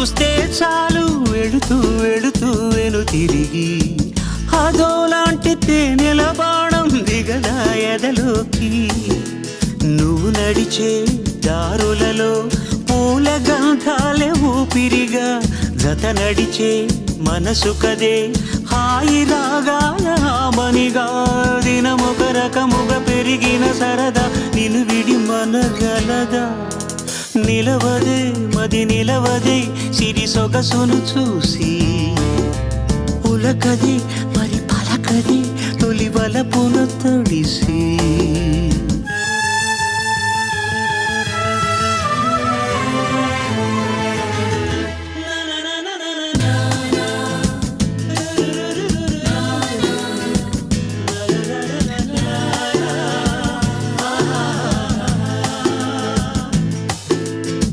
చూస్తే చాలు వెళుతూ వెళుతూ వెను తిరిగి అదోలాంటి తేనెల బాణం దిగదా ఎదలోకి నువ్వు నడిచే దారులలో పూల గంధాలే ఊపిరిగా జత నడిచే మనసు కదే హాయి రాగాల మనిగా దినమొక రకముగా పెరిగిన సరదా నిన్ను విడి మనగలదా నిలవదే మది నిలవదే సిరి సొగసును చూసి ఉలకది మరి పలకది తొలి వలపును తొడిసి